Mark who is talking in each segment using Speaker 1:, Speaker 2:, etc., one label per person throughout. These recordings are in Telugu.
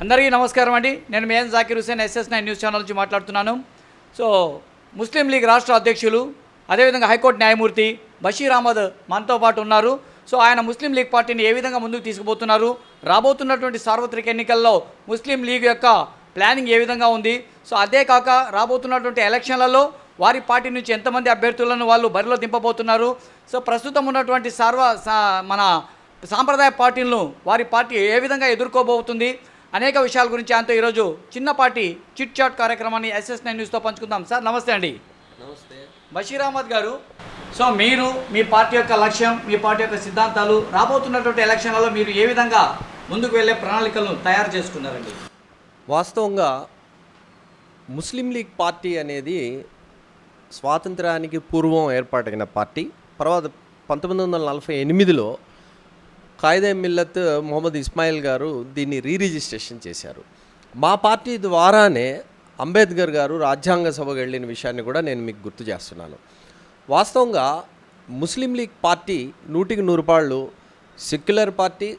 Speaker 1: అందరికీ నమస్కారం అండి. నేను మేన్ Zakir Hussain SS9 news channel నుంచి మాట్లాడుతున్నాను. సో ముస్లిం లీగ్ రాష్ట్ర అధ్యక్షులు అదేవిధంగా హైకోర్టు న్యాయమూర్తి బషీర్ అహ్మద్ మనతో పాటు ఉన్నారు. సో ఆయన ముస్లిం లీగ్ పార్టీని ఏ విధంగా ముందుకు తీసుకుపోతున్నారు, రాబోతున్నటువంటి సార్వత్రిక ఎన్నికల్లో ముస్లిం లీగ్ యొక్క ప్లానింగ్ ఏ విధంగా ఉంది, సో అదే కాక రాబోతున్నటువంటి ఎలక్షన్లలో వారి పార్టీ నుంచి ఎంతమంది అభ్యర్థులను వాళ్ళు బరిలో దింపబోతున్నారు, సో ప్రస్తుతం ఉన్నటువంటి మన సాంప్రదాయ పార్టీలను వారి పార్టీ ఏ విధంగా ఎదుర్కోబోతుంది అనేక విషయాల గురించి ఆయనతో ఈరోజు చిన్నపాటి చిట్ చాట్ కార్యక్రమాన్ని SS9 న్యూస్తో పంచుకుందాం. సార్ నమస్తే అండి.
Speaker 2: నమస్తే.
Speaker 1: బషీర్ అహ్మద్ గారు, సో మీరు మీ పార్టీ యొక్క లక్ష్యం, మీ పార్టీ యొక్క సిద్ధాంతాలు, రాబోతున్నటువంటి ఎలక్షన్లలో మీరు ఏ విధంగా ముందుకు వెళ్ళే ప్రణాళికలను తయారు చేసుకున్నారండి?
Speaker 2: వాస్తవంగా ముస్లిం లీగ్ పార్టీ అనేది స్వాతంత్రానికి పూర్వం ఏర్పాటైన పార్టీ. తర్వాత 1948లో ఖాయిదే మిల్లత్ మొహమ్మద్ ఇస్మాయిల్ గారు దీన్ని రిజిస్ట్రేషన్ చేశారు. మా పార్టీ ద్వారానే అంబేద్కర్ గారు రాజ్యాంగ సభకు వెళ్ళిన విషయాన్ని కూడా నేను మీకు గుర్తు చేస్తున్నాను. వాస్తవంగా Muslim League party 100% secular party,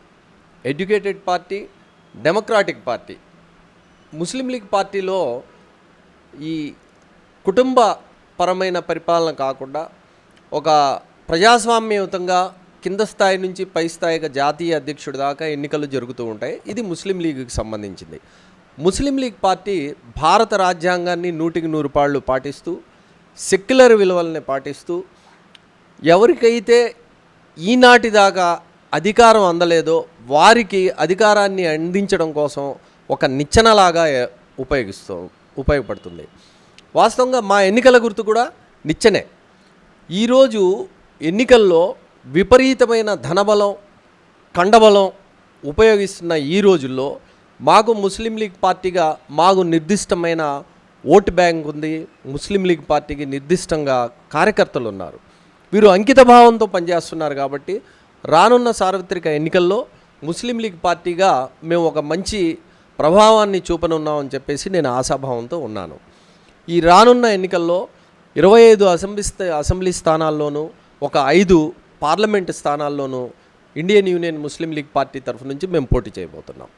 Speaker 2: educated party, democratic party. Muslim League పార్టీలో ఈ కుటుంబ పరమైన పరిపాలన కాకుండా ఒక ప్రజాస్వామ్యయుతంగా కింద స్థాయి నుంచి పై స్థాయిగా జాతీయ అధ్యక్షుడి దాకా ఎన్నికలు జరుగుతూ ఉంటాయి. ఇది ముస్లిం లీగ్కి సంబంధించింది. ముస్లిం లీగ్ పార్టీ భారత రాజ్యాంగాన్ని 100% పాటిస్తూ, సెక్యులర్ విలువల్ని పాటిస్తూ, ఎవరికైతే ఈనాటి దాకా అధికారం అందలేదో వారికి అధికారాన్ని అందించడం కోసం ఒక నిచ్చెనలాగా ఉపయోగపడుతుంది. వాస్తవంగా మా ఎన్నికల గుర్తు కూడా నిచ్చెనే. ఈరోజు ఎన్నికల్లో విపరీతమైన ధనబలం, కండబలం ఉపయోగిస్తున్న ఈ రోజుల్లో మాకు ముస్లిం లీగ్ పార్టీగా మాకు నిర్దిష్టమైన ఓటు బ్యాంక్ ఉంది. ముస్లిం లీగ్ పార్టీకి నిర్దిష్టంగా కార్యకర్తలు ఉన్నారు. వీరు అంకిత భావంతో పనిచేస్తున్నారు. కాబట్టి రానున్న సార్వత్రిక ఎన్నికల్లో ముస్లిం లీగ్ పార్టీగా మేము ఒక మంచి ప్రభావాన్ని చూపనున్నామని చెప్పేసి నేను ఆశాభావంతో ఉన్నాను. ఈ రానున్న ఎన్నికల్లో 25 అసెంబ్లీ స్థానాల్లోనూ ఒక 5 పార్లమెంటు స్థానాల్లోనూ ఇండియన్ యూనియన్ ముస్లిం లీగ్ పార్టీ తరఫు నుంచి మేము పోటీ చేయబోతున్నాం.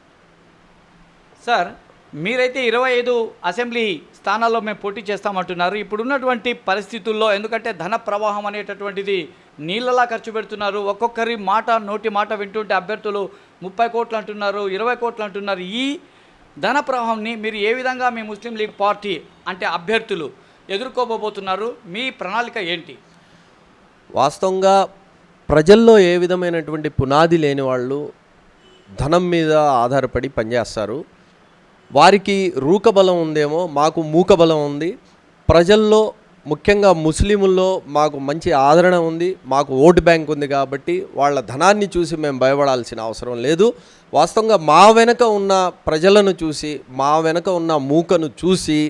Speaker 1: సార్ మీరైతే 25 అసెంబ్లీ స్థానాల్లో మేము పోటీ చేస్తామంటున్నారు. ఇప్పుడున్నటువంటి పరిస్థితుల్లో, ఎందుకంటే ధన ప్రవాహం అనేటటువంటిది నీళ్ళలా ఖర్చు పెడుతున్నారు. ఒక్కొక్కరి నోటి మాట వింటుంటే అభ్యర్థులు 30 కోట్లు అంటున్నారు, 20 కోట్లు అంటున్నారు. ఈ ధన ప్రవాహాన్ని మీరు ఏ విధంగా మీ ముస్లిం లీగ్ పార్టీ అంటే అభ్యర్థులు ఎదుర్కోబోతున్నారు? మీ ప్రణాళిక ఏంటి?
Speaker 2: వాస్తవంగా ప్రజల్లో ఏ విధమైనటువంటి పునాది లేని వాళ్ళు ధనం మీద ఆధారపడి పనిచేస్తారు. వారికి రూకబలం ఉందేమో, మాకు మూకబలం ఉంది. ప్రజల్లో ముఖ్యంగా ముస్లిముల్లో మాకు మంచి ఆదరణ ఉంది, మాకు ఓటు బ్యాంక్ ఉంది. కాబట్టి వాళ్ళ ధనాన్ని చూసి మేము భయపడాల్సిన అవసరం లేదు. వాస్తవంగా మా వెనక ఉన్న ప్రజలను చూసి, మా వెనక ఉన్న మూకను చూసి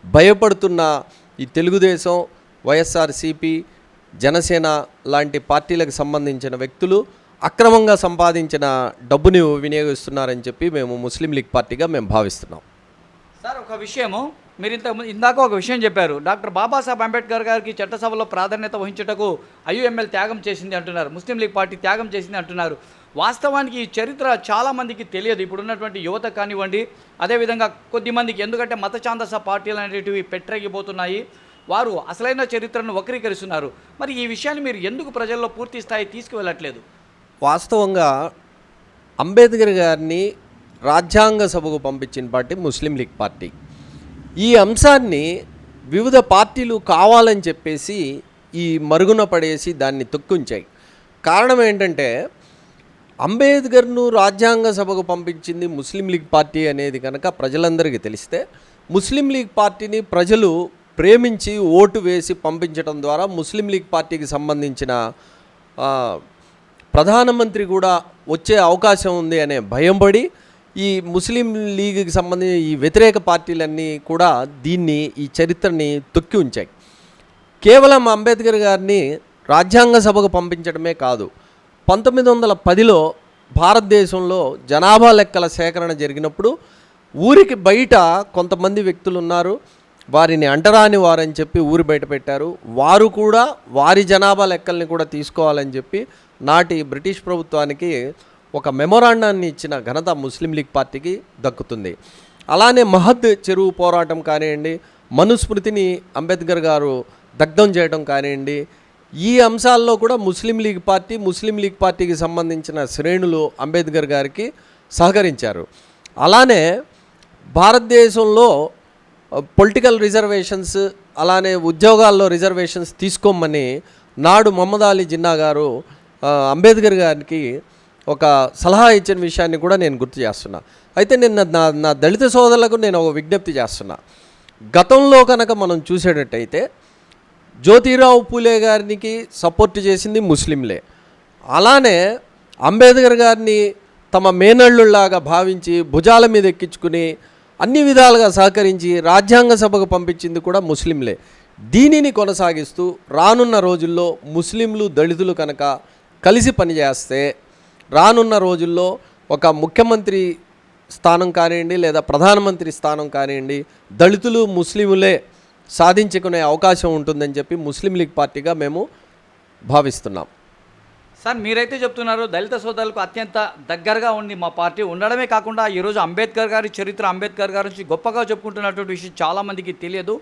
Speaker 2: భయపడుతున్న ఈ తెలుగుదేశం, వైఎస్ఆర్సీపీ, జనసేన లాంటి పార్టీలకు సంబంధించిన వ్యక్తులు అక్రమంగా సంపాదించిన డబ్బుని వినియోగిస్తున్నారని చెప్పి మేము ముస్లిం లీగ్ పార్టీగా మేము భావిస్తున్నాం.
Speaker 1: సార్ ఒక విషయము, మీరు ఇందాక ఒక విషయం చెప్పారు. డాక్టర్ బాబాసాహెబ్ అంబేద్కర్ గారికి చట్టసభలో ప్రాధాన్యత వహించుటకు IUML త్యాగం చేసింది అంటున్నారు, ముస్లిం లీగ్ పార్టీ త్యాగం చేసింది అంటున్నారు. వాస్తవానికి ఈ చరిత్ర చాలామందికి తెలియదు. ఇప్పుడున్నటువంటి యువత కానివ్వండి, అదేవిధంగా కొద్దిమందికి, ఎందుకంటే మత ఛాందస పార్టీలు అనేటివి పెట్టరేగిపోతున్నాయి. వారు అసలైన చరిత్రను వక్రీకరిస్తున్నారు. మరి ఈ విషయాన్ని మీరు ఎందుకు ప్రజల్లో పూర్తి స్థాయి తీసుకువెళ్ళట్లేదు?
Speaker 2: వాస్తవంగా అంబేద్కర్ గారిని రాజ్యాంగ సభకు పంపించిన పార్టీ ముస్లిం లీగ్ పార్టీ. ఈ అంశాన్ని వివిధ పార్టీలు కావాలని చెప్పేసి ఈ మరుగున పడేసి దాన్ని తొక్కుంచాయి. కారణం ఏంటంటే, అంబేద్కర్ను రాజ్యాంగ సభకు పంపించింది ముస్లిం లీగ్ పార్టీ అనేది కనుక ప్రజలందరికీ తెలిస్తే, ముస్లిం లీగ్ పార్టీని ప్రజలు ప్రేమించి ఓటు వేసి పంపించడం ద్వారా ముస్లిం లీగ్ పార్టీకి సంబంధించిన ప్రధానమంత్రి కూడా వచ్చే అవకాశం ఉంది అనే భయం పడి ఈ ముస్లిం లీగ్కి సంబంధించిన ఈ వ్యతిరేక పార్టీలన్నీ కూడా ఈ చరిత్రని తొక్కి ఉంచాయి. కేవలం అంబేద్కర్ గారిని రాజ్యాంగ సభకు పంపించడమే కాదు, 1910లో భారతదేశంలో జనాభా లెక్కల సేకరణ జరిగినప్పుడు ఊరికి బయట కొంతమంది వ్యక్తులు ఉన్నారు, వారిని అంటరాని వారని చెప్పి ఊరి బయట పెట్టారు. వారు కూడా వారి జనాభా లెక్కల్ని కూడా తీసుకోవాలని చెప్పి నాటి బ్రిటిష్ ప్రభుత్వానికి ఒక మెమొరాండాన్ని ఇచ్చిన ఘనత ముస్లిం లీగ్ పార్టీకి దక్కుతుంది. అలానే మహద్ చెరువు పోరాటం కానివ్వండి, మనుస్మృతిని అంబేద్కర్ గారు దగ్ధం చేయడం కానివ్వండి, ఈ అంశాల్లో కూడా ముస్లిం లీగ్ పార్టీకి సంబంధించిన శ్రేణులు అంబేద్కర్ గారికి సహకరించారు. అలానే భారతదేశంలో పొలిటికల్ రిజర్వేషన్స్, అలానే ఉద్యోగాల్లో రిజర్వేషన్స్ తీసుకోమని నాడు మహమ్మద్ అలీ జిన్నా గారు అంబేద్కర్ గారికి ఒక సలహా ఇచ్చిన విషయాన్ని కూడా నేను గుర్తు చేస్తున్నా. అయితే నేను నా దళిత సోదరులకు నేను ఒక విజ్ఞప్తి చేస్తున్నా. గతంలో కనుక మనం చూసేటట్టయితే జ్యోతిరావు పూలే గారికి సపోర్ట్ చేసింది ముస్లింలే. అలానే అంబేద్కర్ గారిని తమ మేనళ్ళులాగా భావించి భుజాల మీద ఎక్కించుకుని అన్ని విధాలుగా సహకరించి రాజ్యాంగ సభకు పంపించింది కూడా ముస్లింలే. దీనిని కొనసాగిస్తూ రానున్న రోజుల్లో ముస్లింలు దళితులు కనుక కలిసి పనిచేస్తే రానున్న రోజుల్లో ఒక ముఖ్యమంత్రి స్థానం కానివ్వండి లేదా ప్రధానమంత్రి స్థానం కానివ్వండి దళితులు ముస్లింలే సాధించుకునే అవకాశం ఉంటుందని చెప్పి ముస్లిం లీగ్ పార్టీగా మేము భావిస్తున్నాం.
Speaker 1: సార్, మీరైతే చెప్తున్నారు దళిత సోదరులకు అత్యంత దగ్గరగా ఉంది మా పార్టీ ఉండడమే కాకుండా ఈరోజు అంబేద్కర్ గారి చరిత్ర, అంబేద్కర్ గారి నుంచి గొప్పగా చెప్పుకుంటున్నటువంటి విషయం చాలామందికి తెలియదు.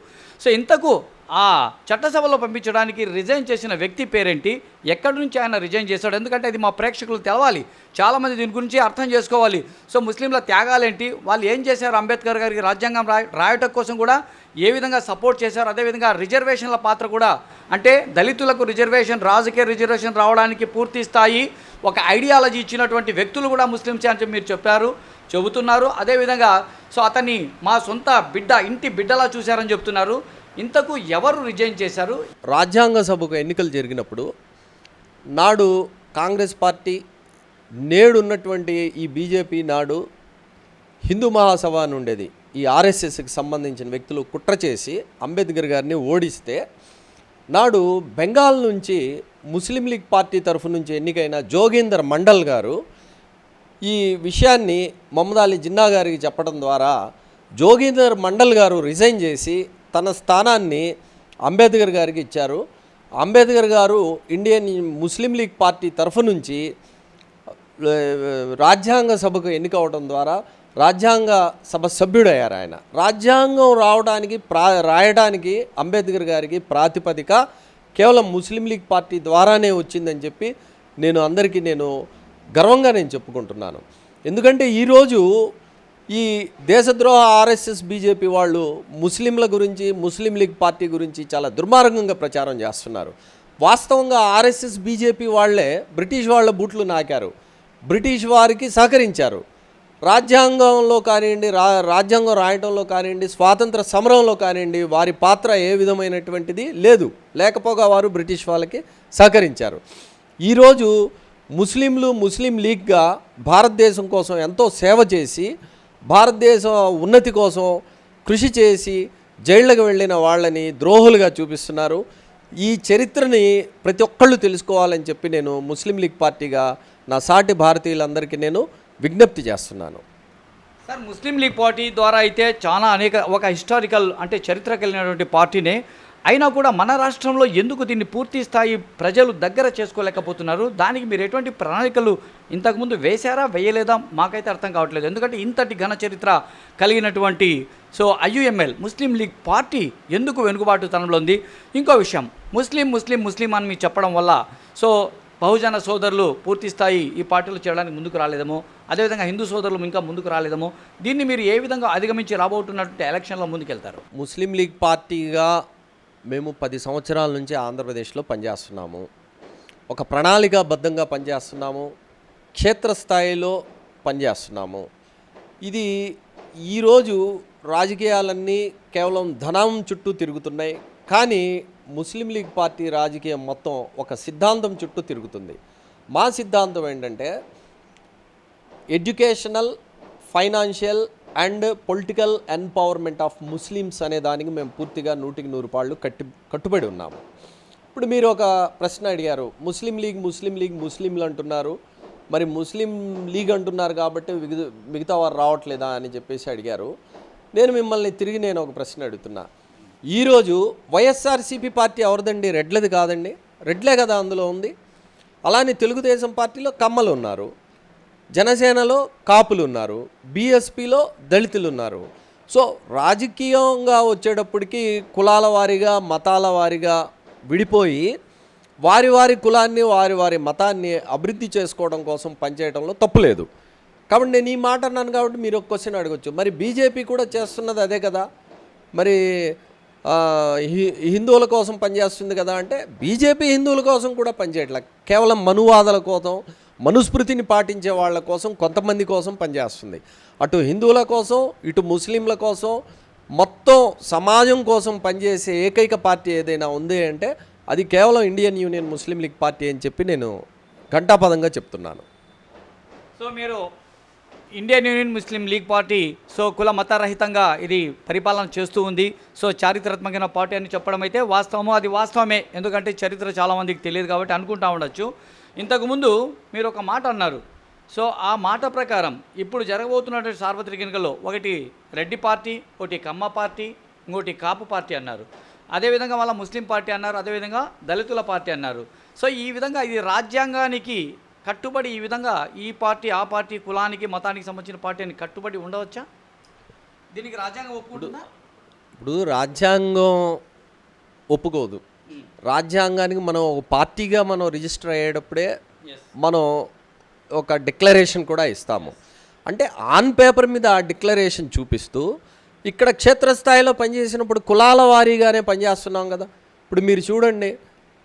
Speaker 1: సో ఇంతకు ఆ చట్టసభలో పంపించడానికి రిజైన్ చేసిన వ్యక్తి పేరేంటి, ఎక్కడి నుంచి ఆయన రిజైన్ చేశాడు? ఎందుకంటే అది మా ప్రేక్షకులు తెలవాలి, చాలామంది దీని గురించి అర్థం చేసుకోవాలి. సో ముస్లింల త్యాగాలేంటి, వాళ్ళు ఏం చేశారు, అంబేద్కర్ గారికి రాజ్యాంగం రాయటం కోసం కూడా ఏ విధంగా సపోర్ట్ చేశారు, అదేవిధంగా రిజర్వేషన్ల పాత్ర కూడా, అంటే దళితులకు రిజర్వేషన్, రాజకీయ రిజర్వేషన్ రావడానికి పూర్తి స్థాయి ఒక ఐడియాలజీ ఇచ్చినటువంటి వ్యక్తులు కూడా ముస్లిమ్సే అని మీరు చెబుతున్నారు. అదేవిధంగా సో అతన్ని మా సొంత బిడ్డ, ఇంటి బిడ్డలా చూశారని చెప్తున్నారు. ఇంతకు ఎవరు రిజైన్ చేశారు?
Speaker 2: రాజ్యాంగ సభకు ఎన్నికలు జరిగినప్పుడు నాడు కాంగ్రెస్ పార్టీ, నేడున్నటువంటి ఈ బీజేపీ, నాడు హిందూ మహాసభ అని ఉండేది, ఈ ఆర్ఎస్ఎస్కి సంబంధించిన వ్యక్తులు కుట్ర చేసి అంబేద్కర్ గారిని ఓడిస్తే నాడు బెంగాల్ నుంచి ముస్లిం లీగ్ పార్టీ తరఫు నుంచి ఎన్నికైన జోగేందర్ మండల్ గారు ఈ విషయాన్ని మహమ్మద్ అలీ జిన్నా గారికి చెప్పడం ద్వారా జోగేందర్ మండల్ గారు రిజైన్ చేసి తన స్థానాన్ని అంబేద్కర్ గారికి ఇచ్చారు. అంబేద్కర్ గారు ఇండియన్ ముస్లిం లీగ్ పార్టీ తరఫు నుంచి రాజ్యాంగ సభకు ఎన్నికవడం ద్వారా రాజ్యాంగ సభ సభ్యుడయ్యారు. ఆయన రాజ్యాంగం రాయడానికి అంబేద్కర్ గారికి ప్రాతిపదిక కేవలం ముస్లిం లీగ్ పార్టీ ద్వారానే వచ్చిందని చెప్పి అందరికీ గర్వంగా చెప్పుకుంటున్నాను. ఎందుకంటే ఈరోజు ఈ దేశద్రోహ ఆర్ఎస్ఎస్ బీజేపీ వాళ్ళు ముస్లింల గురించి, ముస్లిం లీగ్ పార్టీ గురించి చాలా దుర్మార్గంగా ప్రచారం చేస్తున్నారు. వాస్తవంగా ఆర్ఎస్ఎస్ బీజేపీ వాళ్ళే బ్రిటిష్ వాళ్ళ బూట్లు నాకారు, బ్రిటిష్ వారికి సహకరించారు. రాజ్యాంగంలో కానివ్వండి, రాజ్యాంగం రాయటంలో కానివ్వండి, స్వాతంత్ర సమరంలో కానివ్వండి వారి పాత్ర ఏ విధమైనటువంటిది లేదు, లేకపోగా వారు బ్రిటిష్ వాళ్ళకి సహకరించారు. ఈరోజు ముస్లింలు ముస్లిం లీగ్గా భారతదేశం కోసం ఎంతో సేవ చేసి, భారతదేశం ఉన్నతి కోసం కృషి చేసి జైళ్ళకు వెళ్ళిన వాళ్ళని ద్రోహులుగా చూపిస్తున్నారు. ఈ చరిత్రని ప్రతి ఒక్కళ్ళు తెలుసుకోవాలని చెప్పి ముస్లిం లీగ్ పార్టీగా నా సాటి భారతీయులందరికీ విజ్ఞప్తి చేస్తున్నాను.
Speaker 1: సార్, ముస్లిం లీగ్ పార్టీ ద్వారా అయితే చాలా ఒక హిస్టారికల్, అంటే చరిత్ర కలిగినటువంటి పార్టీనే అయినా కూడా మన రాష్ట్రంలో ఎందుకు దీన్ని పూర్తి స్థాయి ప్రజలు దగ్గర చేసుకోలేకపోతున్నారు? దానికి మీరు ఎటువంటి ప్రణాళికలు ఇంతకుముందు వేశారా, వేయలేదా? మాకైతే అర్థం కావట్లేదు. ఎందుకంటే ఇంతటి ఘన చరిత్ర కలిగినటువంటి ఐయుఎంఎల్ ముస్లిం లీగ్ పార్టీ ఎందుకు వెనుకబాటుతనంలో ఉంది? ఇంకో విషయం, ముస్లిం అని మీరు చెప్పడం వల్ల బహుజన సోదరులు పూర్తి స్థాయి ఈ పార్టీలు చేయడానికి ముందుకు రాలేదేమో, అదేవిధంగా హిందూ సోదరులు ఇంకా ముందుకు రాలేదేమో. దీన్ని మీరు ఏ విధంగా అధిగమించి రాబోతున్నటువంటి ఎలక్షన్లో ముందుకెళ్తారు?
Speaker 2: ముస్లిం లీగ్ పార్టీగా మేము 10 సంవత్సరాల నుంచి ఆంధ్రప్రదేశ్లో పనిచేస్తున్నాము. ఒక ప్రణాళికాబద్ధంగా పనిచేస్తున్నాము, క్షేత్రస్థాయిలో పనిచేస్తున్నాము. ఇది ఈరోజు రాజకీయాలన్నీ కేవలం ధనం చుట్టూ తిరుగుతున్నాయి, కానీ ముస్లిం లీగ్ పార్టీ రాజకీయం మొత్తం ఒక సిద్ధాంతం చుట్టూ తిరుగుతుంది. మా సిద్ధాంతం ఏంటంటే educational, financial and political empowerment of Muslims అనే దానికి మేము పూర్తిగా 100కి 100 కట్టుబడి ఉన్నాము. ఇప్పుడు మీరు ఒక ప్రశ్న అడిగారు, ముస్లింలు అంటున్నారు, మరి ముస్లిం లీగ్ అంటున్నారు కాబట్టి మిగతా వారు రావట్లేదా అని చెప్పేసి అడిగారు. నేను మిమ్మల్ని తిరిగి ఒక ప్రశ్న అడుగుతున్నా. ఈరోజు వైఎస్ఆర్సీపీ పార్టీ ఎవరిదండి? రెడ్లది కాదండి, రెడ్లే కదా అందులో ఉంది. అలానే తెలుగుదేశం పార్టీలో కమ్మలు ఉన్నారు, జనసేనలో కాపులు ఉన్నారు, బీఎస్పీలో దళితులు ఉన్నారు. సో రాజకీయంగా వచ్చేటప్పటికి కులాల వారీగా మతాల వారీగా విడిపోయి వారి వారి కులాన్ని వారి వారి మతాన్ని అభివృద్ధి చేసుకోవడం కోసం పనిచేయడంలో తప్పులేదు. కాబట్టి నేను ఈ మాట అన్నాను కాబట్టి మీరు ఒక క్వశ్చన్ అడగచ్చు, మరి బీజేపీ కూడా చేస్తున్నది అదే కదా, మరి హిందువుల కోసం పనిచేస్తుంది కదా అంటే బీజేపీ హిందువుల కోసం కూడా పనిచేయట్లే, కేవలం మనువాదుల కోసం మనుస్మృతిని పాటించే వాళ్ళ కోసం కొంతమంది కోసం పనిచేస్తుంది. అటు హిందువుల కోసం ఇటు ముస్లింల కోసం మొత్తం సమాజం కోసం పనిచేసే ఏకైక పార్టీ ఏదైనా ఉంది అంటే అది కేవలం ఇండియన్ యూనియన్ ముస్లిం లీగ్ పార్టీ అని చెప్పి నేను ఘంటాపదంగా చెప్తున్నాను.
Speaker 1: సో మీరు ఇండియన్ యూనియన్ ముస్లిం లీగ్ పార్టీ సో కుల మతరహితంగా ఇది పరిపాలన చేస్తూ ఉంది. సో చారిత్రాత్మకమైన పార్టీ అని చెప్పడం అయితే వాస్తవము, అది వాస్తవమే. ఎందుకంటే చరిత్ర చాలామందికి తెలియదు కాబట్టి అనుకుంటా ఉండొచ్చు. ఇంతకుముందు మీరు ఒక మాట అన్నారు. సో ఆ మాట ప్రకారం ఇప్పుడు జరగబోతున్నటువంటి సార్వత్రిక ఎన్నికల్లో ఒకటి రెడ్డి పార్టీ, ఒకటి కమ్మ పార్టీ, ఇంకోటి కాపు పార్టీ అన్నారు. అదేవిధంగా మళ్ళీ ముస్లిం పార్టీ అన్నారు, అదేవిధంగా దళితుల పార్టీ అన్నారు. సో ఈ విధంగా ఇది రాజ్యాంగానికి కట్టుబడి ఈ విధంగా ఈ పార్టీ ఆ పార్టీ కులానికి మతానికి సంబంధించిన పార్టీ అని కట్టుబడి ఉండవచ్చా? దీనికి రాజ్యాంగం ఒప్పుకుంటుందా?
Speaker 2: ఇప్పుడు రాజ్యాంగం ఒప్పుకోదు. రాజ్యాంగానికి మనం ఒక పార్టీగా మనం రిజిస్టర్ అయ్యేటప్పుడే మనం ఒక డిక్లరేషన్ కూడా ఇస్తాము. అంటే ఆన్ పేపర్ మీద ఆ డిక్లరేషన్ చూపిస్తూ ఇక్కడ క్షేత్రస్థాయిలో పనిచేసినప్పుడు కులాల వారీగానే పనిచేస్తున్నాం కదా. ఇప్పుడు మీరు చూడండి,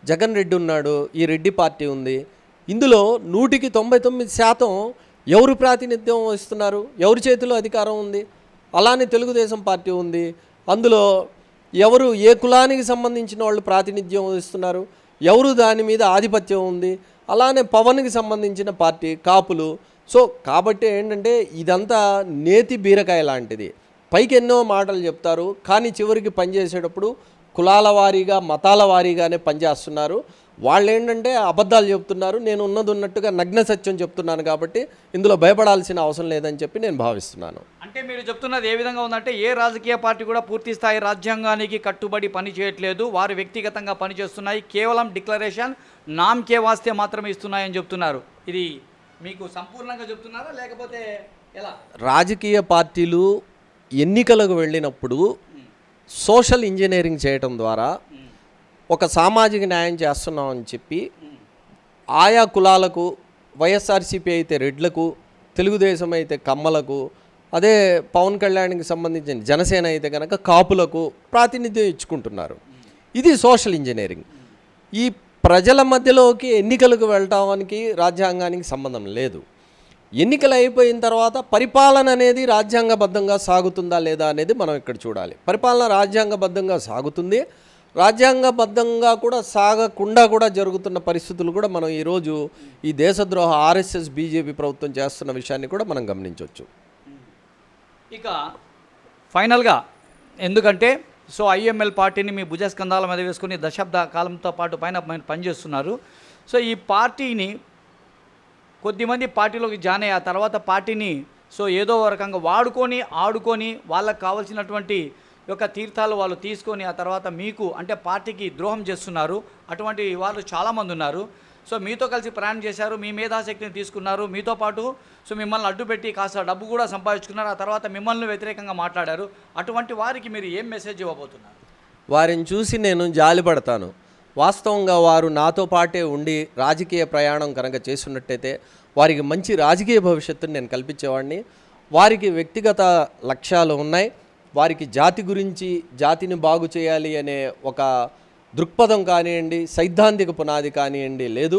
Speaker 2: జగన్ రెడ్డి ఉన్నాడు, ఈ రెడ్డి పార్టీ ఉంది. ఇందులో 99% ఎవరు ప్రాతినిధ్యం వహిస్తున్నారు, ఎవరి చేతిలో అధికారం ఉంది? అలానే తెలుగుదేశం పార్టీ ఉంది. అందులో ఎవరు ఏ కులానికి సంబంధించిన వాళ్ళు ప్రాతినిధ్యం వహిస్తున్నారు, ఎవరు దాని మీద ఆధిపత్యం ఉంది? అలానే పవన్కి సంబంధించిన పార్టీ కాపులు. సో కాబట్టి ఏంటంటే ఇదంతా నేతి బీరకాయ లాంటిది. పైకి ఎన్నో మాటలు చెప్తారు, కానీ చివరికి పనిచేసేటప్పుడు కులాల వారీగా మతాల వారీగానే పనిచేస్తున్నారు. వాళ్ళు ఏంటంటే అబద్ధాలు చెప్తున్నారు, నేను ఉన్నది ఉన్నట్టుగా నగ్న సత్యం చెప్తున్నాను. కాబట్టి ఇందులో భయపడాల్సిన అవసరం లేదని చెప్పి నేను భావిస్తున్నాను.
Speaker 1: అంటే మీరు చెప్తున్నది ఏ విధంగా ఉందంటే ఏ రాజకీయ పార్టీ కూడా పూర్తి స్థాయి రాజ్యాంగానికి కట్టుబడి పని చేయట్లేదు, వారు వ్యక్తిగతంగా పనిచేస్తున్నాయి, కేవలం డిక్లరేషన్ నామ్కే వాస్తే మాత్రమే ఇస్తున్నాయని చెప్తున్నారు. ఇది మీకు సంపూర్ణంగా చెప్తున్నారా లేకపోతే ఎలా?
Speaker 2: రాజకీయ పార్టీలు ఎన్నికలకు వెళ్ళినప్పుడు సోషల్ ఇంజనీరింగ్ చేయటం ద్వారా ఒక సామాజిక న్యాయం చేస్తున్నామని చెప్పి ఆయా కులాలకు, వైఎస్ఆర్సీపీ అయితే రెడ్లకు, తెలుగుదేశం అయితే కమ్మలకు, అదే పవన్ కళ్యాణ్కి సంబంధించిన జనసేన అయితే కనుక కాపులకు ప్రాతినిధ్యం ఇచ్చుకుంటున్నారు. ఇది సోషల్ ఇంజనీరింగ్. ఈ ప్రజల మధ్యలోకి ఎన్నికలకు వెళ్ళటానికి రాజ్యాంగానికి సంబంధం లేదు. ఎన్నికలు అయిపోయిన తర్వాత పరిపాలన అనేది రాజ్యాంగబద్ధంగా సాగుతుందా లేదా అనేది మనం ఇక్కడ చూడాలి. పరిపాలన రాజ్యాంగబద్ధంగా సాగుతుంది. రాజ్యాంగబద్ధంగా కూడా సాగకుండా కూడా జరుగుతున్న పరిస్థితులు కూడా మనం ఈరోజు ఈ దేశద్రోహ ఆర్ఎస్ఎస్ బీజేపీ ప్రభుత్వం చేస్తున్న విషయాన్ని కూడా మనం గమనించవచ్చు.
Speaker 1: ఇక ఫైనల్గా ఎందుకంటే సో ఐఎంఎల్ పార్టీని మీ భుజస్కంధాల మీద వేసుకుని దశాబ్ద కాలంతో పాటు పైన పనిచేస్తున్నారు. సో ఈ పార్టీని కొద్దిమంది పార్టీలోకి జాయిన్ అయ్యి ఆ తర్వాత పార్టీని సో ఏదో రకంగా ఆడుకొని వాళ్ళకు కావాల్సినటువంటి యొక్క తీర్థాలు వాళ్ళు తీసుకొని ఆ తర్వాత మీకు అంటే పార్టీకి ద్రోహం చేస్తున్నారు. అటువంటి వాళ్ళు చాలామంది ఉన్నారు. సో మీతో కలిసి ప్రయాణం చేశారు, మీ మేధాశక్తిని తీసుకున్నారు, మీతో పాటు సో మిమ్మల్ని అడ్డుపెట్టి కాస్త డబ్బు కూడా సంపాదించుకున్నారు, ఆ తర్వాత మిమ్మల్ని వ్యతిరేకంగా మాట్లాడారు. అటువంటి వారికి మీరు ఏం మెసేజ్ ఇవ్వబోతున్నారు?
Speaker 2: వారిని చూసి నేను జాలిపడతాను. వాస్తవంగా వారు నాతో పాటే ఉండి రాజకీయ ప్రయాణం కనుక చేస్తున్నట్టయితే వారికి మంచి రాజకీయ భవిష్యత్తుని నేను కల్పించేవాడిని. వారికి వ్యక్తిగత లక్ష్యాలు ఉన్నాయి. వారికి జాతి గురించి, జాతిని బాగు చేయాలి అనే ఒక దృక్పథం కానివ్వండి, సైద్ధాంతిక పునాది కానివ్వండి లేదు.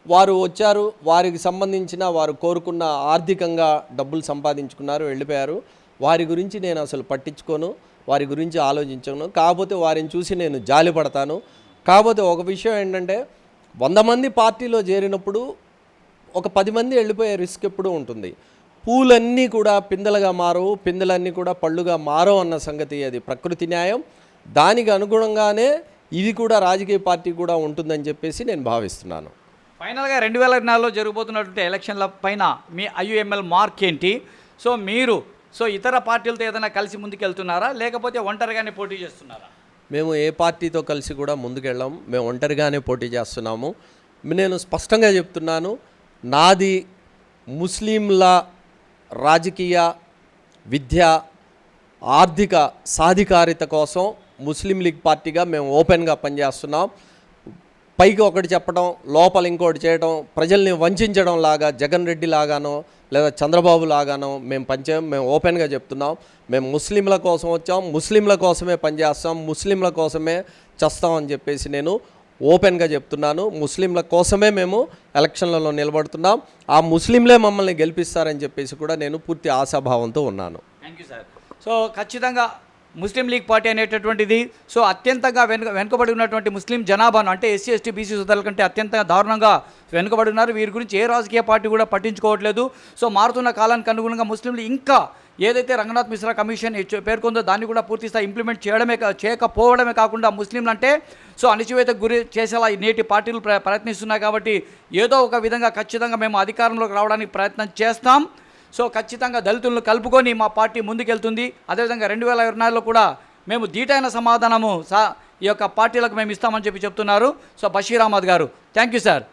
Speaker 2: వారు వచ్చారు, వారికి సంబంధించిన వారు కోరుకున్న ఆర్థికంగా డబ్బులు సంపాదించుకున్నారు, వెళ్ళిపోయారు. వారి గురించి నేను అసలు పట్టించుకోను, వారి గురించి ఆలోచించను. కాకపోతే వారిని చూసి నేను జాలిపడతాను. కాకపోతే ఒక విషయం ఏంటంటే 100 మంది పార్టీలో చేరినప్పుడు ఒక 10 మంది వెళ్ళిపోయే రిస్క్ ఎప్పుడూ ఉంటుంది. పూలన్నీ కూడా పిందెలుగా మారవు, పిందెలన్నీ కూడా పళ్ళుగా మారవు అన్న సంగతి అది ప్రకృతి న్యాయం. దానికి అనుగుణంగానే ఇది కూడా రాజకీయ పార్టీ కూడా ఉంటుందని చెప్పేసి నేను భావిస్తున్నాను.
Speaker 1: ఫైనల్గా 2024లో జరగబోతున్నటువంటి ఎలక్షన్ల పైన మీ ఐయుఎంఎల్ మార్క్ ఏంటి? సో మీరు ఇతర పార్టీలతో ఏదైనా కలిసి ముందుకెళ్తున్నారా లేకపోతే ఒంటరిగానే పోటీ చేస్తున్నారా?
Speaker 2: మేము ఏ పార్టీతో కలిసి కూడా ముందుకెళ్ళాం, మేము ఒంటరిగానే పోటీ చేస్తున్నాము. నేను స్పష్టంగా చెప్తున్నాను, నాది ముస్లింల రాజకీయ, విద్య, ఆర్థిక సాధికారిత కోసం ముస్లిం లీగ్ పార్టీగా మేము ఓపెన్గా పనిచేస్తున్నాం. పైకి ఒకటి చెప్పడం, లోపల ఇంకోటి చేయడం, ప్రజల్ని వంచడం లాగా జగన్ రెడ్డి లాగానో లేదా చంద్రబాబు లాగానో మేము పనిచేయం. మేము ఓపెన్గా చెప్తున్నాం, మేము ముస్లింల కోసం వచ్చాం, ముస్లింల కోసమే పనిచేస్తాం, ముస్లింల కోసమే చేస్తాం అని చెప్పేసి నేను ఓపెన్గా చెప్తున్నాను. ముస్లింల కోసమే మేము ఎలక్షన్లలో నిలబడుతున్నాం. ఆ ముస్లింలే మమ్మల్ని గెలిపిస్తారని చెప్పేసి కూడా నేను పూర్తి ఆశాభావంతో ఉన్నాను.
Speaker 1: Thank you sir. సో ఖచ్చితంగా ముస్లిం లీగ్ పార్టీ అనేటటువంటిది సో అత్యంతంగా వెనుకబడి ఉన్నటువంటి ముస్లిం జనాభాను అంటే ఎస్సీ ఎస్టీ బీసీ సోదరుల కంటే అత్యంత దారుణంగా వెనుకబడి ఉన్నారు. వీరి గురించి ఏ రాజకీయ పార్టీ కూడా పట్టించుకోవట్లేదు. సో మారుతున్న కాలానికి అనుగుణంగా ముస్లింలు ఇంకా ఏదైతే రంగనాథ్ మిశ్రా కమిషన్ పేర్కొందో దాన్ని కూడా పూర్తి స్థాయి ఇంప్లిమెంట్ చేయకపోవడమే కాకుండా ముస్లింలు అంటే సో అణచివేతకు గురి చేసేలా నేటి పార్టీలు ప్రయత్నిస్తున్నాయి. కాబట్టి ఏదో ఒక విధంగా ఖచ్చితంగా మేము అధికారంలోకి రావడానికి ప్రయత్నం చేస్తాం. సో ఖచ్చితంగా దళితులను కలుపుకొని మా పార్టీ ముందుకెళ్తుంది. అదేవిధంగా 2024లో కూడా మేము ధీటైన సమాధానము ఈ యొక్క పార్టీలకు మేము ఇస్తామని చెప్తున్నారు. సో బషీర్ అహ్మద్ గారు, థ్యాంక్ యూ సార్.